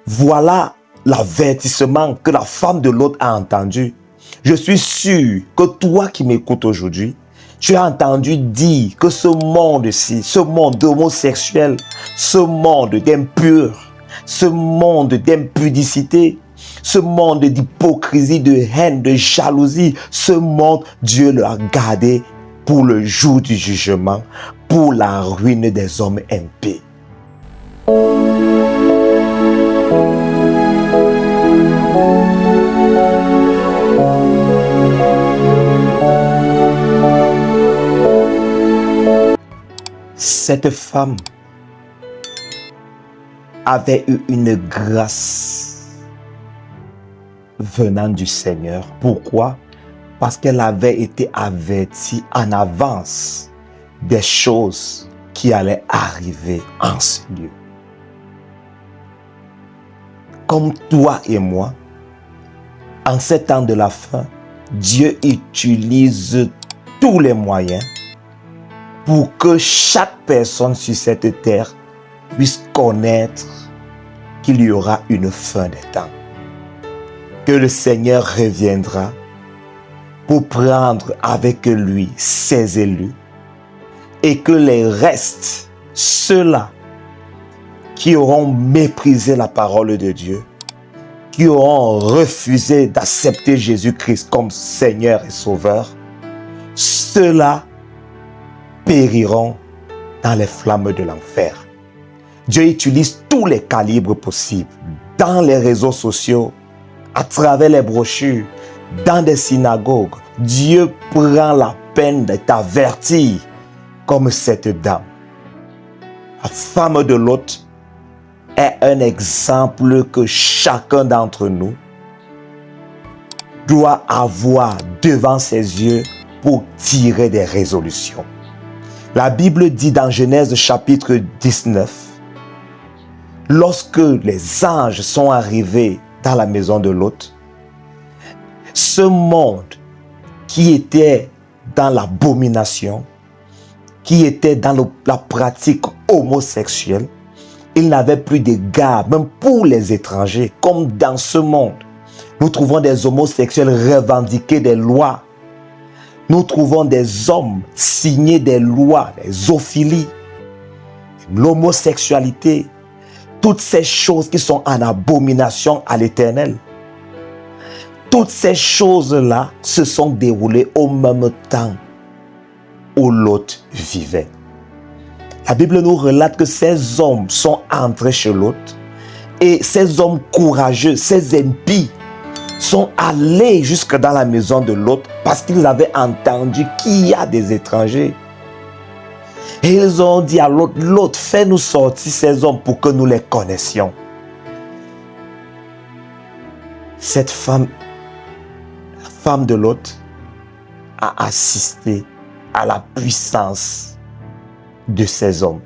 Voilà l'avertissement que la femme de Lot a entendu. Je suis sûr que toi qui m'écoutes aujourd'hui, tu as entendu dire que ce monde-ci, ce monde homosexuel, ce monde d'impur, ce monde d'impudicité, ce monde d'hypocrisie, de haine, de jalousie, ce monde, Dieu l'a gardé pour le jour du jugement, pour la ruine des hommes impies. Cette femme avait eu une grâce venant du Seigneur. Pourquoi? Parce qu'elle avait été avertie en avance des choses qui allaient arriver en ce lieu. Comme toi et moi, en ces temps de la fin, Dieu utilise tous les moyens pour que chaque personne sur cette terre puisse connaître qu'il y aura une fin des temps. Que le Seigneur reviendra pour prendre avec lui ses élus et que les restes, ceux-là qui auront méprisé la parole de Dieu, qui auront refusé d'accepter Jésus-Christ comme Seigneur et Sauveur, ceux-là périront dans les flammes de l'enfer. Dieu utilise tous les calibres possibles, dans les réseaux sociaux, à travers les brochures, dans des synagogues. Dieu prend la peine de t'avertir comme cette dame. La femme de Lot est un exemple que chacun d'entre nous doit avoir devant ses yeux pour tirer des résolutions. La Bible dit dans Genèse chapitre 19, lorsque les anges sont arrivés dans la maison de Lot, ce monde qui était dans l'abomination, qui était dans la pratique homosexuelle, il n'avait plus d'égard, même pour les étrangers, comme dans ce monde. Nous trouvons des homosexuels revendiquer des lois. Nous trouvons des hommes signer des lois, des zoophilies, l'homosexualité, toutes ces choses qui sont en abomination à l'Éternel. Toutes ces choses-là se sont déroulées au même temps où Lot vivait. La Bible nous relate que ces hommes sont entrés chez Lot et ces hommes courageux, ces impies, sont allés jusque dans la maison de Lot parce qu'ils avaient entendu qu'il y a des étrangers. Et ils ont dit à Lot, Lot, fais-nous sortir ces hommes pour que nous les connaissions. Cette femme, la femme de Lot, a assisté à la puissance de ces hommes.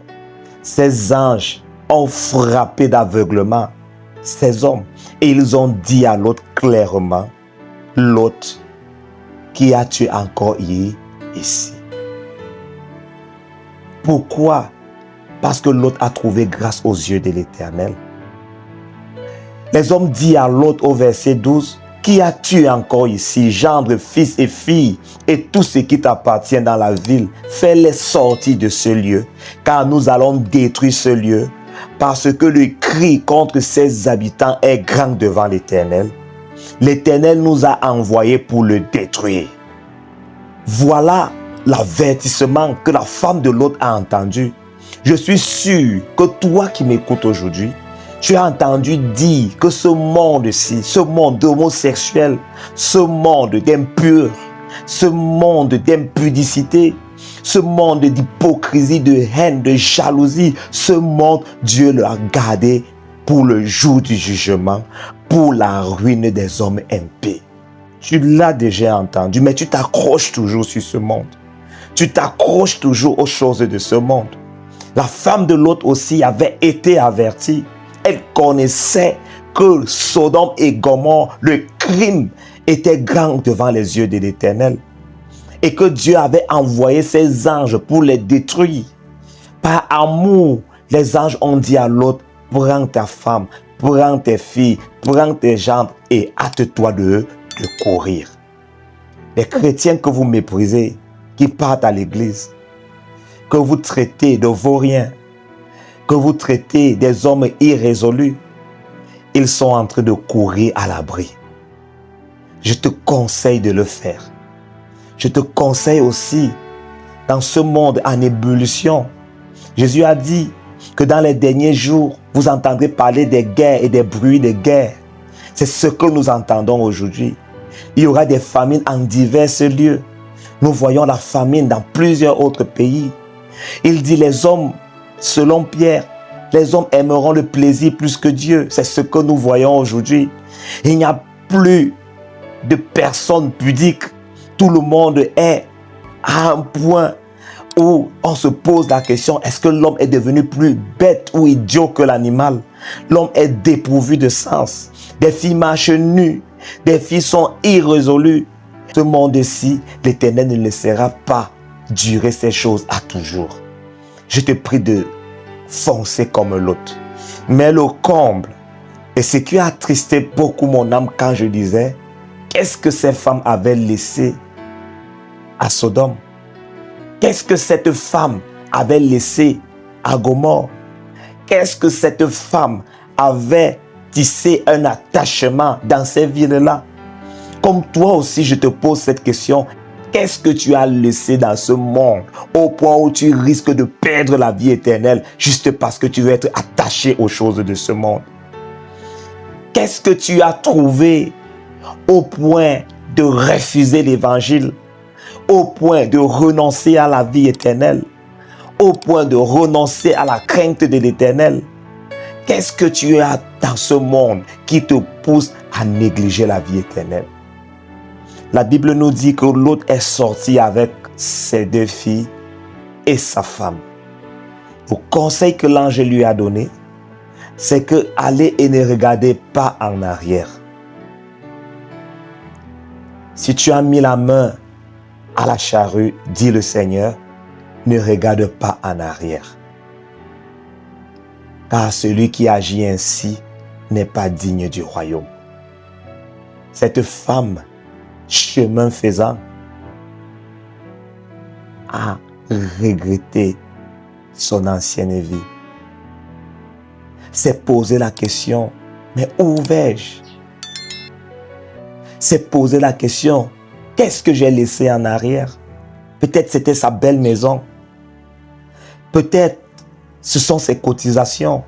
Ces anges ont frappé d'aveuglement ces hommes et ils ont dit à Lot clairement, Lot, qui as-tu encore ici? Pourquoi? Parce que Lot a trouvé grâce aux yeux de l'Éternel. Les hommes disent à Lot au verset 12, qui as-tu encore ici, gendre, fils et filles, et tout ce qui t'appartient dans la ville, fais-les sortir de ce lieu, car nous allons détruire ce lieu, parce que le cri contre ses habitants est grand devant l'Éternel. L'Éternel nous a envoyés pour le détruire. Voilà l'avertissement que la femme de Lot a entendu. Je suis sûr que toi qui m'écoutes aujourd'hui, tu as entendu dire que ce monde-ci, ce monde homosexuel, ce monde d'impur, ce monde d'impudicité, ce monde d'hypocrisie, de haine, de jalousie, ce monde, Dieu l'a gardé pour le jour du jugement, pour la ruine des hommes impies. Tu l'as déjà entendu, mais tu t'accroches toujours sur ce monde. Tu t'accroches toujours aux choses de ce monde. La femme de Lot aussi avait été avertie. Elle connaissait que Sodome et Gomorrhe, le crime était grand devant les yeux de l'Éternel. Et que Dieu avait envoyé ses anges pour les détruire. Par amour, les anges ont dit à Lot, prends ta femme, prends tes filles, prends tes gendres et hâte-toi de courir. Les chrétiens que vous méprisez, qui partent à l'église, que vous traitez de vauriens, que vous traitez des hommes irrésolus, ils sont en train de courir à l'abri. Je te conseille de le faire. Je te conseille aussi, dans ce monde en ébullition, Jésus a dit que dans les derniers jours, vous entendrez parler des guerres et des bruits de guerre. C'est ce que nous entendons aujourd'hui. Il y aura des famines en divers lieux. Nous voyons la famine dans plusieurs autres pays. Il dit les hommes, selon Pierre, les hommes aimeront le plaisir plus que Dieu. C'est ce que nous voyons aujourd'hui. Il n'y a plus de personnes pudiques. Tout le monde est à un point où on se pose la question, est-ce que l'homme est devenu plus bête ou idiot que l'animal? L'homme est dépourvu de sens. Des filles marchent nues. Des filles sont irrésolues. Ce monde-ci, l'Éternel ne laissera pas durer ces choses à toujours. Je te prie de foncer comme l'autre. Mais le comble, et ce qui a attristé beaucoup mon âme quand je disais, qu'est-ce que ces femmes avaient laissé à Sodome? Qu'est-ce que cette femme avait laissé à Gomorrhe? Qu'est-ce que cette femme avait tissé un attachement dans ces villes-là? Comme toi aussi, je te pose cette question. Qu'est-ce que tu as laissé dans ce monde au point où tu risques de perdre la vie éternelle juste parce que tu veux être attaché aux choses de ce monde? Qu'est-ce que tu as trouvé au point de refuser l'évangile, au point de renoncer à la vie éternelle, au point de renoncer à la crainte de l'éternel? Qu'est-ce que tu as dans ce monde qui te pousse à négliger la vie éternelle? La Bible nous dit que Lot est sorti avec ses 2 filles et sa femme. Le conseil que l'ange lui a donné, c'est que allez et ne regardez pas en arrière. Si tu as mis la main à la charrue, dit le Seigneur, ne regarde pas en arrière. Car celui qui agit ainsi n'est pas digne du royaume. Cette femme, chemin faisant, a regretté son ancienne vie. S'est posé la question, mais où vais-je? S'est posé la question, qu'est-ce que j'ai laissé en arrière? Peut-être c'était sa belle maison. Peut-être ce sont ses cotisations.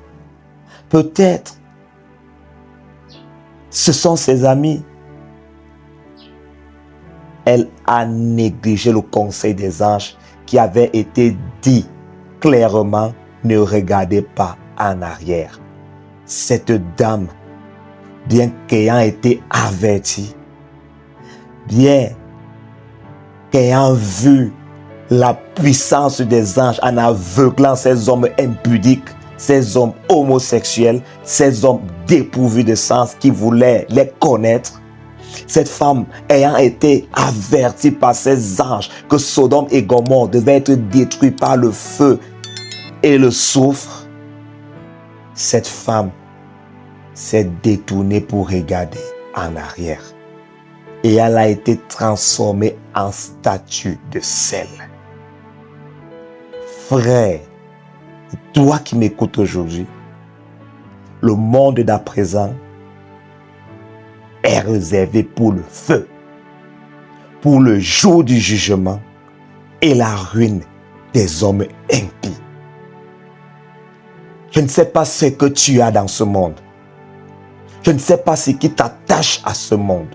Peut-être ce sont ses amis. Elle a négligé le conseil des anges qui avait été dit clairement, ne regardez pas en arrière. Cette dame, bien qu'ayant été avertie, bien qu'ayant vu la puissance des anges en aveuglant ces hommes impudiques, ces hommes homosexuels, ces hommes dépourvus de sens qui voulaient les connaître, cette femme ayant été avertie par ces anges que Sodome et Gomorrhe devaient être détruits par le feu et le soufre, cette femme s'est détournée pour regarder en arrière. Et elle a été transformée en statue de sel. Frère, toi qui m'écoutes aujourd'hui, le monde d'à présent est réservé pour le feu, pour le jour du jugement et la ruine des hommes impies. Je ne sais pas ce que tu as dans ce monde. Je ne sais pas ce qui t'attache à ce monde.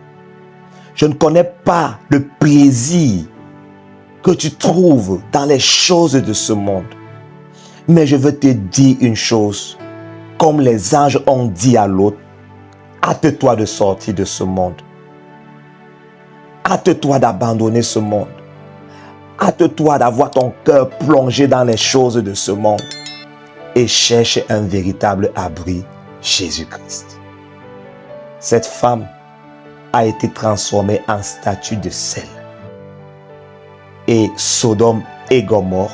Je ne connais pas le plaisir que tu trouves dans les choses de ce monde. Mais je veux te dire une chose, comme les anges ont dit à l'autre, hâte-toi de sortir de ce monde. Hâte-toi d'abandonner ce monde. Hâte-toi d'avoir ton cœur plongé dans les choses de ce monde. Et cherche un véritable abri, Jésus-Christ. Cette femme a été transformée en statue de sel. Et Sodome et Gomorrhe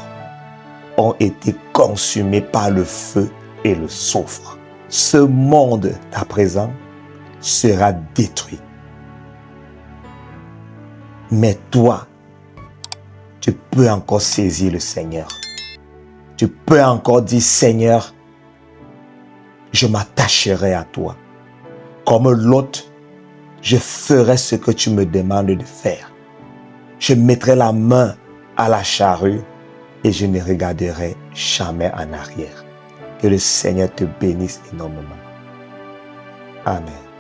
ont été consumés par le feu et le soufre. ce monde à présent sera détruit. Mais toi, tu peux encore saisir le Seigneur. Tu peux encore dire, Seigneur, je m'attacherai à toi. Comme l'autre, je ferai ce que tu me demandes de faire. Je mettrai la main à la charrue et je ne regarderai jamais en arrière. Que le Seigneur te bénisse énormément. Amen.